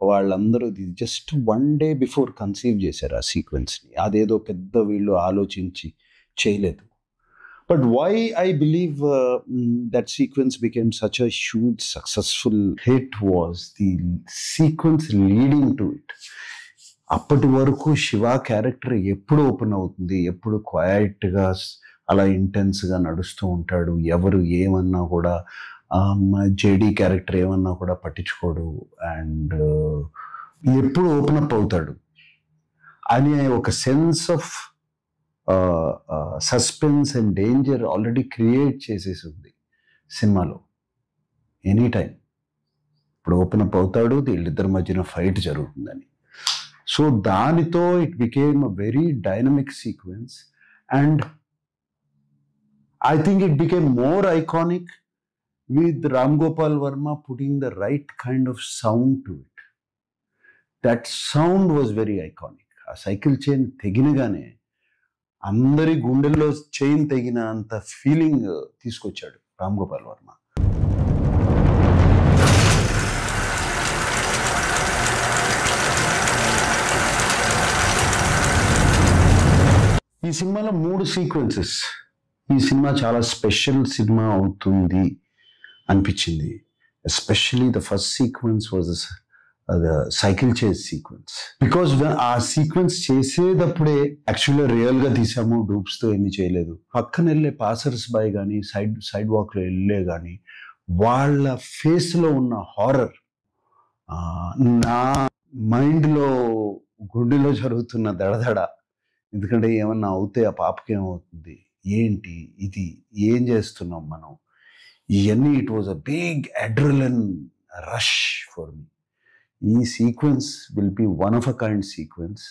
వాళ్ళందరూ జస్ట్ 1 day బిఫోర్ కన్సీవ్ చేశారు ఆ సీక్వెన్స్ని. అదేదో పెద్ద వీళ్ళు ఆలోచించి చేయలేదు. But why I believe that sequence became such a huge successful hit was the sequence leading to it. అప్పటి వరకు శివ క్యారెక్టర్ ఎప్పుడు ఓపెన్ అవుతుంది, ఎప్పుడు క్వైట్గా అలా ఇంటెన్స్గా నడుస్తూ ఉంటాడు, ఎవరు ఏమన్నా కూడా, జేడీ క్యారెక్టర్ ఏమన్నా కూడా పట్టించుకోడు అండ్ ఎప్పుడు ఓపెన్ అప్ అవుతాడు అని ఒక sense of suspense and danger already create చేసేసి ఉంది సినిమాలో. ఎనీ టైం ఇప్పుడు ఓపెన్ అప్ అవుతాడు, వీళ్ళిద్దరి మధ్యన ఫైట్ జరుగుతుందని. సో దానితో it became a very dynamic sequence and I think it became more iconic with Ram Gopal Verma putting the right kind of sound to it. That sound was very iconic. A cycle chain teginagane
అందరి గుండెల్లో chain తెగిన అంత feeling తీసుకొచ్చాడు రామ్ గోపాల్ వర్మ. ఈ సినిమాలో 3 sequences. ఈ cinema చాలా special cinema అవుతుంది అనిపించింది. Especially the first sequence was cycle చేస్ సీక్వెన్స్. బికాజ్ ఆ సీక్వెన్స్ చేసేటప్పుడే యాక్చువల్గా రియల్గా తీసాము, డూప్స్తో ఏమీ చేయలేదు. పక్కన వెళ్ళే పాసర్స్ బాయ్ కానీ సైడ్ వాక్లో వెళ్ళే కానీ వాళ్ళ ఫేస్లో ఉన్న హారర్ నా మైండ్లో గుండెలో జరుగుతున్న దడదడ. ఎందుకంటే ఏమన్నా అవుతే ఆ పాపకి ఏమవుతుంది, ఏంటి ఇది, ఏం చేస్తున్నాం మనం, ఇవన్నీ. It was a big adrenaline rush for me. ఈ sequence will be one of a kind sequence.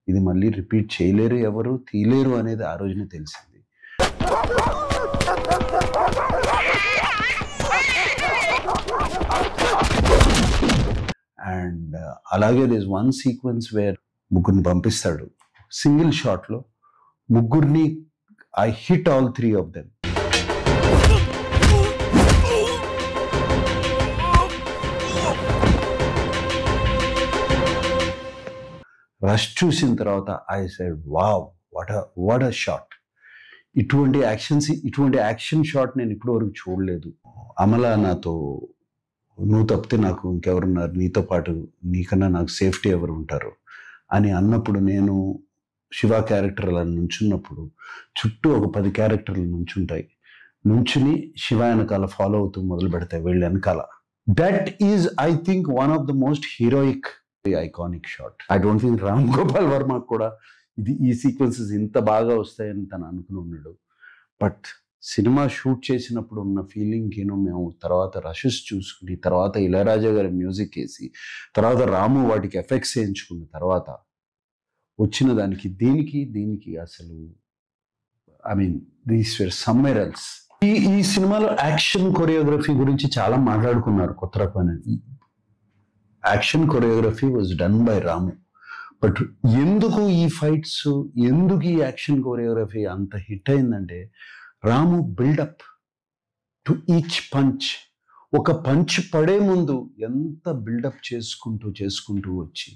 ఇది మళ్ళీ రిపీట్ చేయలేరు, ఎవరు తీయలేరు అనేది ఆ రోజునే తెలిసింది. అండ్ అలాగే దిస్ వన్ సీక్వెన్స్ వేర్ ముగ్గురిని పంపిస్తాడు సింగిల్ షాట్లో. ముగ్గురిని I hit all 3 of them. Rush చూసిన తర్వాత I said wow, what a shot. ఇటువంటి యాక్షన్ షాట్ నేను ఇప్పటి వరకు చూడలేదు. అమల నాతో, నువ్వు తప్పితే నాకు ఇంకెవరున్నారు, నీతో పాటు నీకన్నా నాకు సేఫ్టీ ఎవరు ఉంటారు అని అన్నప్పుడు, నేను శివ క్యారెక్టర్ అలా నుంచున్నప్పుడు చుట్టూ ఒక 10 క్యారెక్టర్లు నుంచుంటాయి. నుంచుని శివ వెనకాల ఫాలో అవుతూ మొదలు పెడతాయి వీళ్ళు వెనకాల. That is I think one of the most heroic iconic shot. I don't think Ram Gopal Varma కూడా ఈ సీక్వెన్సెస్ ఇంత బాగా వస్తాయని తను అనుకుని ఉన్నాడు. బట్ సినిమా షూట్ చేసినప్పుడు ఉన్న ఫీలింగ్ మేము తర్వాత రషెస్ చూసుకుని, తర్వాత ఇళయరాజా గారి మ్యూజిక్ వేసి, తర్వాత రాము వాటికి ఎఫెక్ట్స్ వేయించుకున్న తర్వాత వచ్చిన దానికి దీనికి అసలు I mean these where somewhere else. ఈ సినిమాలో యాక్షన్ కొరియోగ్రఫీ గురించి చాలా మాట్లాడుకున్నారు. కొత్త రకమైన action choreography was done by Ramu. But ఎందుకు ఈ ఫైట్స్, ఎందుకు ఈ యాక్షన్ కొరియోగ్రఫీ అంత హిట్ అయిందంటే, రాము బిల్డప్ టు ఈచ్ పంచ్. ఒక పంచ్ పడే ముందు ఎంత బిల్డప్ చేసుకుంటూ వచ్చి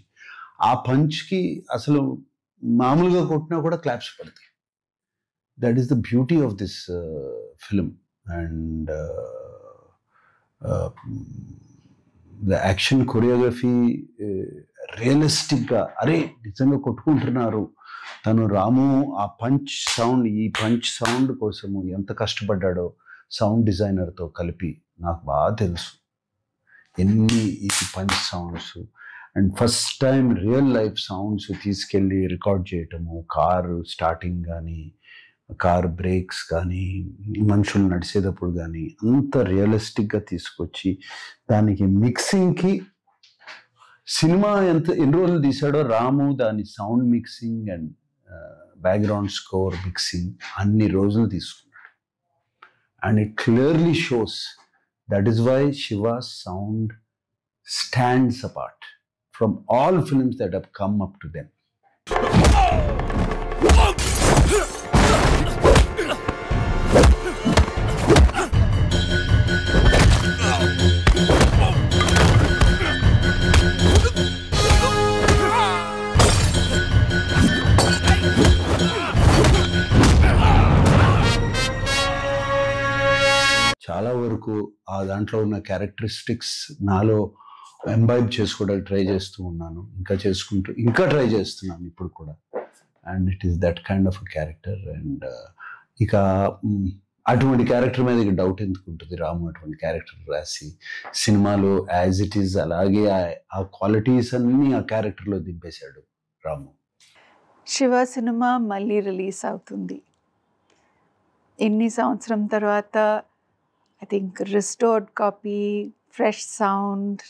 ఆ పంచ్కి అసలు మామూలుగా కొట్టినా కూడా క్లాప్స్ పడతాయి. That is the beauty of this film. And the action choreography రియలిస్టిక్గా, అరే నిజంగా కొట్టుకుంటున్నారు. తను రాము ఆ ఈ పంచ్ సౌండ్ కోసము ఎంత కష్టపడ్డాడో సౌండ్ డిజైనర్తో కలిపి నాకు బాగా తెలుసు. ఎన్ని ఈ punch sounds and first time real life sounds తీసుకెళ్ళి రికార్డ్ చేయటము, కారు స్టార్టింగ్ కానీ, కార్ బ్రేక్స్ కానీ, మనుషులు నడిచేటప్పుడు కానీ అంత రియలిస్టిక్గా తీసుకొచ్చి దానికి మిక్సింగ్కి సినిమా ఎన్ని రోజులు తీసాడో రాము దాని sound mixing and background score mixing అన్ని రోజులు తీసుకున్నాడు. And it clearly shows that is why Shiva's sound stands apart from all films that have come up to them. చాలా వరకు ఆ దాంట్లో ఉన్న క్యారెక్టరిస్టిక్స్ నాలో ఎంబైబ్ చేసుకోవడానికి ట్రై చేస్తూ ఉన్నాను, ఇంకా ట్రై చేస్తున్నాను ఇప్పుడు కూడా. And it is that kind of a character. And ఇక అటువంటి క్యారెక్టర్ మీద ఇక డౌట్ ఎందుకు ఉంటుంది? రాము అటువంటి క్యారెక్టర్ రాసి సినిమాలో యాజ్ ఇట్ ఈజ్ అలాగే ఆ క్వాలిటీస్ అన్నీ ఆ క్యారెక్టర్లో దింపేశాడు రాము.
శివ సినిమా మళ్ళీ రిలీజ్ అవుతుంది. ఎన్ని సంవత్సరం తర్వాత I think restored copy, fresh sound,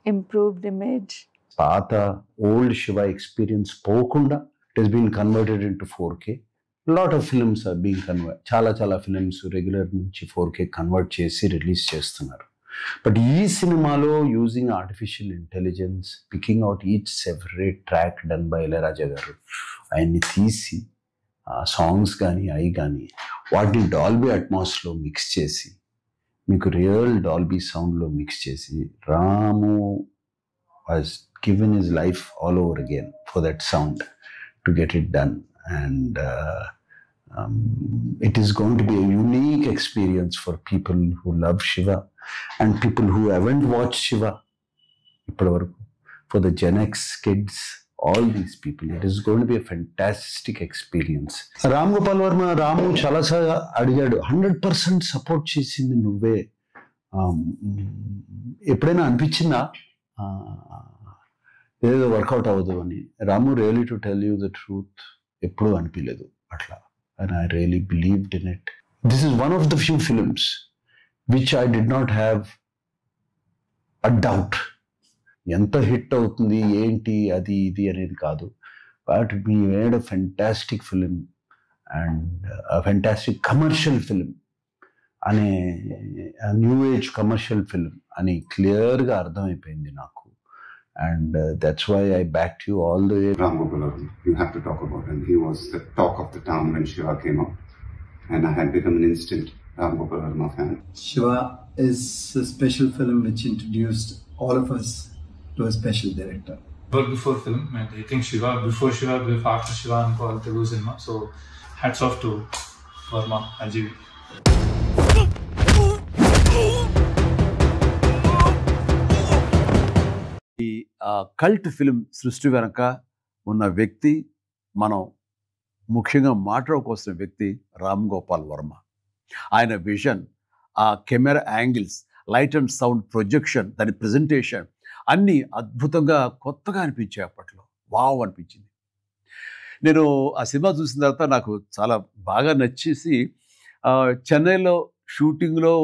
improved image.
పాత ఓల్డ్ శివ ఎక్స్పీరియన్స్ పోకుండా it has been converted into 4K. Lot of films are being convert. చాలా ఫిల్మ్స్ రెగ్యులర్ నుంచి 4K కన్వర్ట్ చేసి రిలీజ్ చేస్తున్నారు. బట్ ఈ సినిమాలో using artificial intelligence, picking out each separate track done by Ilaiyaraaja garu, ఆయన్ని తీసి సాంగ్స్ కానీ అవి కానీ వాటిని డాల్బీ అట్మాస్లో మిక్స్ చేసి మీకు రియల్ డాల్బీ సౌండ్లో మిక్స్ చేసి Ramu was given his life all over again for that sound to get it done and it is going to be a unique experience for people who love Shiva and people who haven't watched Shiva. For the Gen X kids, all these people, it is going to be a fantastic experience. Ram Gopal Varma, Ramu Chalasa అడిగాడు 100% support చేసింది నువ్వే. ఎప్పుడైనా అనిపించిందా ఏదో work out అవ్వదు అని? Ramu really to tell you the truth ఎప్పుడూ అనిపించలేదు అట్లా. And I really believed in it. This is one of the few films which I did not have a doubt. ఎంత హిట్ అవుతుంది ఏంటి అది ఇది అనేది కాదు. But we made a fantastic film and a fantastic commercial film. అనే new age commercial film అని క్లియర్గా అర్థమైపోయింది నాకు. And that's why I backed you all the way.
Ram Gopal Varma, you have to talk about him. He was the talk of the town when Shiva came out. And I had become an instant Ram Gopal Varma fan.
Shiva is a special film which introduced all of us to a special director.
But before film, I think Shiva, before Shiva, after Shiva and called Telugu cinema. So hats off to Varma, Ajiv.
ఈ cult film సృష్టి వెనక ఉన్న వ్యక్తి, మనం ముఖ్యంగా మాట్లాడుకోవాల్సిన వ్యక్తి రామ్ గోపాల్ వర్మ. ఆయన vision, ఆ camera angles, light and sound projection, దాని ప్రజెంటేషన్ అన్నీ అద్భుతంగా కొత్తగా అనిపించాయి. అప్పట్లో వావ్ అనిపించింది. నేను ఆ సినిమా చూసిన తర్వాత నాకు చాలా బాగా నచ్చేసి చెన్నైలో షూటింగ్లో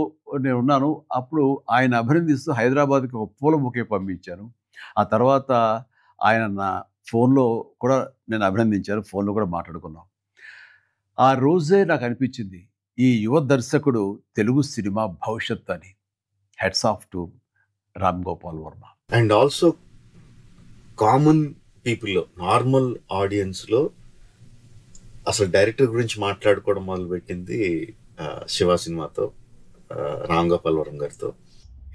నేను ఉన్నాను. అప్పుడు ఆయన అభినందిస్తూ హైదరాబాద్కి ఒక పూల బొకే పంపించాను. ఆ తర్వాత ఆయన నా ఫోన్లో కూడా నేను అభినందించాను, ఫోన్లో కూడా మాట్లాడుకున్నాం. ఆ రోజే నాకు అనిపించింది ఈ యువ దర్శకుడు తెలుగు సినిమా భవిష్యత్ అని. Hats off to Ram Gopal Varma.
And also common పీపుల్లో, నార్మల్ ఆడియన్స్లో అసలు డైరెక్టర్ గురించి మాట్లాడుకోవడం మొదలుపెట్టింది శివ సినిమాతో, రామ్ గోపాల్ వర్మ గారితో.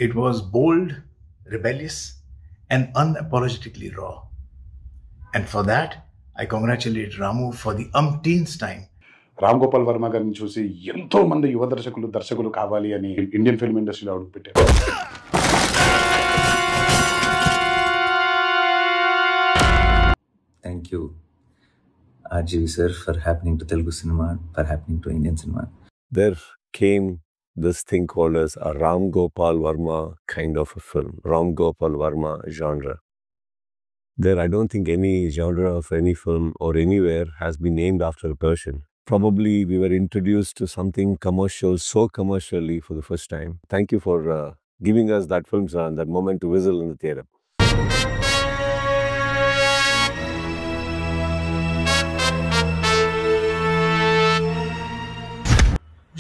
It was bold, rebellious and unapologetically raw. And for that, I congratulate Ramu for the umpteenth time.
Ram Gopal Varma గారిని చూసి ఎంతో మంది యువ దర్శకులు కావాలి అని ఇండియన్ ఫిల్మ్ ఇండస్ట్రీలో అడుగుపెట్టారు.
Thank you, RGV sir, for happening to Telugu cinema, for happening to Indian cinema.
There came this thing called as a Ram Gopal Varma kind of a film, Ram Gopal Varma genre. There, I don't think any genre of any film or anywhere has been named after a person. Probably we were introduced to something commercial, so commercially for the first time. Thank you for giving us that film, sir, and that moment to whistle in the theatre.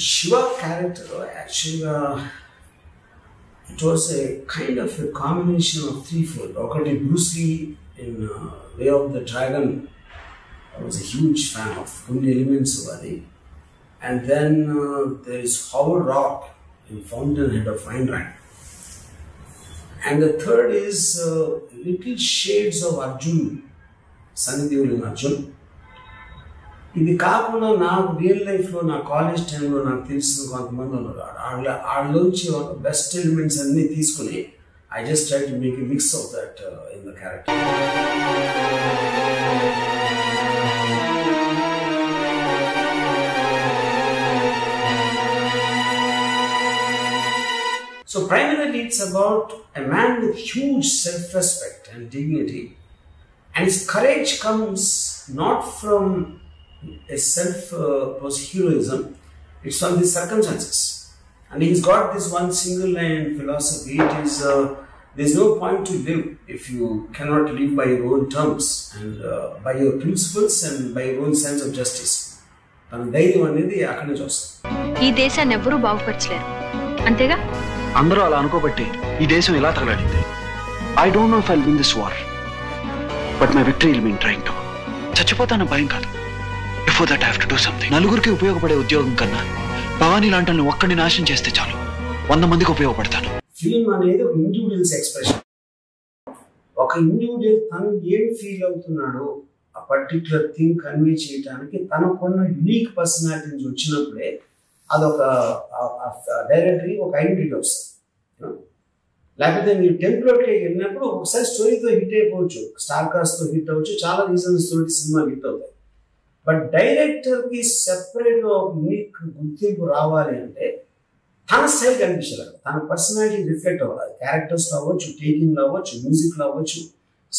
Shiva character, actually, it was a kind of a combination of threefold. Okati Bruce Lee in Way of the Dragon, I was a huge fan of కొన్ని elements of it. And then there is Howard Rock in Fountainhead of Wine. And the third is little shades of Arjun, Sunny Deol in Arjun. ఇది కాకుండా నాకు real లైఫ్లో నా college టైంలో నాకు తెలిసిన కొంతమంది ఉన్నారు. వాళ్ళలోంచి బెస్ట్ ఎలిమెంట్స్ అన్నీ తీసుకుని I just try to make a mix of that in the character. So primarily it's about a man with huge self-respect and dignity, and his courage comes not from a self-heroism, it's from the circumstances. And he's got this one single line philosophy. It is, there's no point to live if you cannot live by your own terms and by your principles and by your own sense of justice. తన ధైర్యం అనేది అక్కడి నుంచి వస్తుంది.
ఈ దేశాన్ని ఎవరూ బాగుపరచలేరు, అంతేగా?
అందరూ అలా అనుకోబట్టి ఈ దేశం ఇలా తగలడింది. I don't know if I'll win this war, but my victory will be in trying to. చచ్చిపోతాన భయం కాదు.
Before that I have to do something. నలుగురికి ఉపయోగపడే ఉద్యోగం కన్నా భవానీ లాంటి ఒక్కడిని నాశనం చేస్తే చాలు, 100 మందికి ఉపయోగపడతాను.
ఫిల్మ్ అనేది ఒక ఇండివిజువల్స్ ఎక్స్ప్రెషన్. ఒక ఇండివిజువల్ తను ఏం ఫీల్ అవుతున్నాడో ఆ పర్టికులర్ థింగ్ కన్వే చేయడానికి తనకున్న యునిక్ పర్సనాలిటీ నుంచి వచ్చినప్పుడే అదొక డైరెక్టరీ ఒక ఐడెంటిటీ వస్తుంది. లేకపోతే మీరు టెంప్లెట్కి వెళ్ళినప్పుడు ఒకసారి స్టోరీతో హిట్ అయిపోవచ్చు, స్టార్ కాస్ట్తో హిట్ అవ్వచ్చు, చాలా రీజన్స్ తోటి సినిమాలు హిట్ అవుతాయి. బట్ డైరెక్టర్కి సెపరేట్గా ఒక యూనిక్ గుర్తింపు రావాలి అంటే తన స్టైల్ కనిపించాలి, తన పర్సనాలిటీ రిఫ్లెక్ట్ అవ్వాలి. క్యారెక్టర్స్లో అవ్వచ్చు, టేకింగ్లో అవ్వచ్చు, మ్యూజిక్లో అవ్వచ్చు,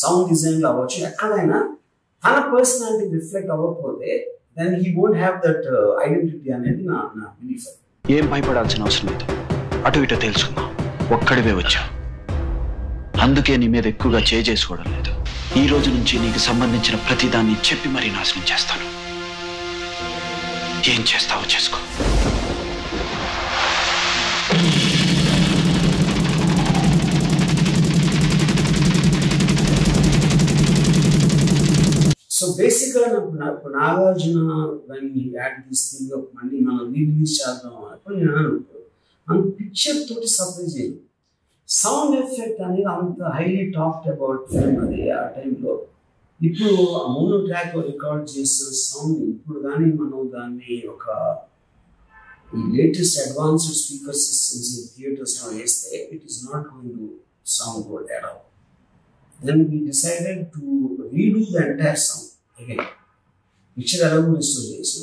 సౌండ్ డిజైన్లో అవ్వచ్చు, ఎక్కడైనా తన పర్సనాలిటీ రిఫ్లెక్ట్ అవ్వకపోతే then he won't have that identity అనేది నా బిలీఫ్.
ఏం భయపడాల్సిన అవసరం లేదు, అటు ఇటు తెలుసుకుందాం. ఒక్కడివే వచ్చా, అందుకే నీ మీద ఎక్కువగా చేసుకోవడం లేదు. ఈ రోజు నుంచి నీకు సంబంధించిన ప్రతిదాన్ని చెప్పి మరీ నాశనం చేస్తాను. ఏం చేస్తావో చేసుకో.
సో బేసిక్గా నాకు నాగార్జున యాడ్ తీసుకుంది మళ్ళీ మనం రిలీజ్ చేద్దాం అప్పుడు నేను అంత పిక్చర్ తోటి సర్ప్రైజ్ అయ్యింది. సౌండ్ ఎఫెక్ట్ అనేది అంత హైలీ టాక్డ్ అబౌట్ ఫిల్మ్ అది ఆ టైంలో. ఇప్పుడు ఆ మోనో ట్రాక్ రికార్డ్ చేసిన సౌండ్ ఇప్పుడు కానీ మనం దాన్ని ఒక ఈ లేటెస్ట్ అడ్వాన్స్డ్ స్పీకర్ సిస్టమ్స్ థియేటర్స్లో వేస్తే it is not going to sound good at all. Then we decided to redo the entire sound again. Picture అలాగే రిస్టోర్ చేసి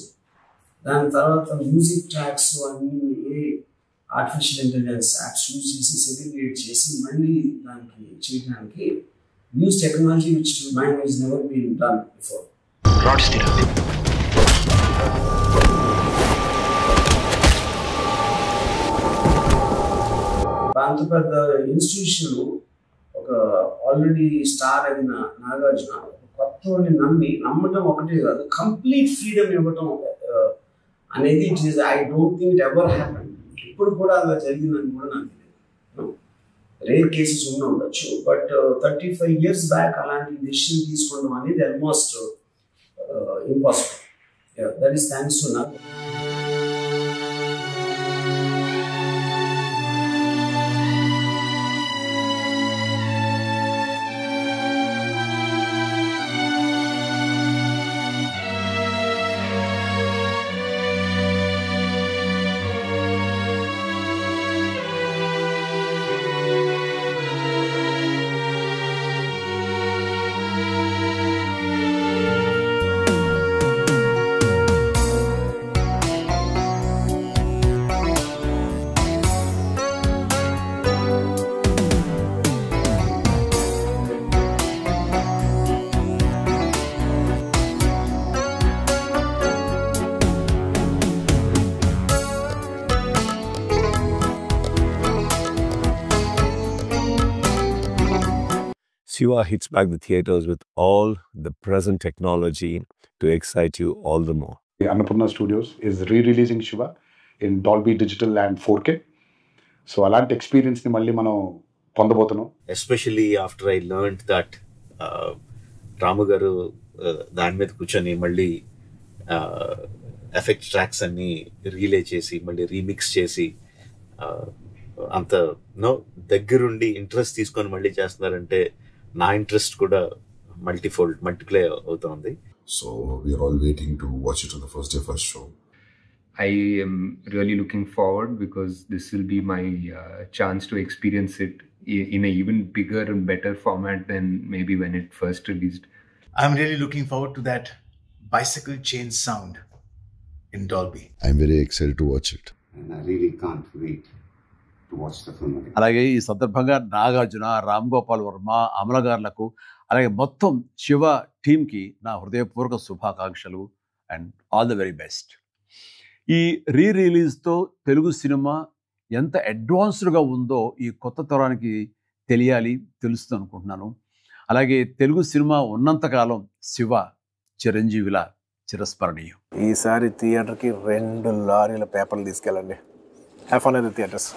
దాని తర్వాత మ్యూజిక్ ట్రాక్స్ అన్ని ఆర్టిఫిషియల్ ఇంటెలిజెన్స్ యాప్స్ యూజ్ చేసి సెగ్రిగేట్ చేసి మళ్ళీ దానికి చేయడానికి news technology which to my mind is never been done before. అంత పెద్ద ఇన్స్టిట్యూషన్ ఒక ఆల్రెడీ స్టార్ అయిన నాగార్జున కొత్తని నమ్మటం ఒకటే కాదు, కంప్లీట్ ఫ్రీడమ్ ఇవ్వటం అనేది it is I don't think it ever happen. ఇప్పుడు కూడా అలా జరిగిందని కూడా నాకు తెలియదు. రేర్ కేసెస్ ఉండొచ్చు, బట్ 35 years బ్యాక్ అలాంటి డెసిషన్ తీసుకోవడం అనేది almost impossible. That is thanks to Nag.
Shiva hits back the theaters with all the present technology to excite you all the more.
Annapurna Studios is re-releasing Shiva in Dolby Digital and 4K. So అలాంటి experience ని మళ్ళీ మనం పొందబోతున్నాం.
Especially after I learned that Ramu garu దాని మీద కూర్చొని మళ్ళీ effect tracks అన్ని రీలే చేసి మళ్ళీ రీమిక్స్ చేసి అంత దగ్గరుండి ఇంట్రెస్ట్ తీసుకొని మళ్ళీ చేస్తున్నారంటే నా ఇంట్రెస్ట్ కూడా మల్టిప్లై అవుతుంది.
So we are all waiting to watch it on the first day first show.
I am really looking forward because this will be my chance to experience it in an even bigger and better format than maybe when it first released.
I'm really looking forward to that bicycle chain sound in Dolby.
I'm very excited to watch it.
And I really can't wait to watch the film again.
అలాగే ఈ సందర్భంగా నాగార్జున, రామ్ గోపాల్ వర్మ, అమల గారులకు అలాగే మొత్తం శివ టీమ్కి నా హృదయపూర్వక శుభాకాంక్షలు and all the very best. ఈ రిలీజ్తో తెలుగు సినిమా ఎంత అడ్వాన్స్డ్గా ఉందో ఈ కొత్త తరానికి తెలుస్తుంది అనుకుంటున్నాను. అలాగే తెలుగు సినిమా ఉన్నంతకాలం శివ చిరంజీవిలా చిరస్మరణీయం.
ఈసారి థియేటర్కి 2 లారీల పేపర్లు తీసుకెళ్ళండి. Have fun at the theatres.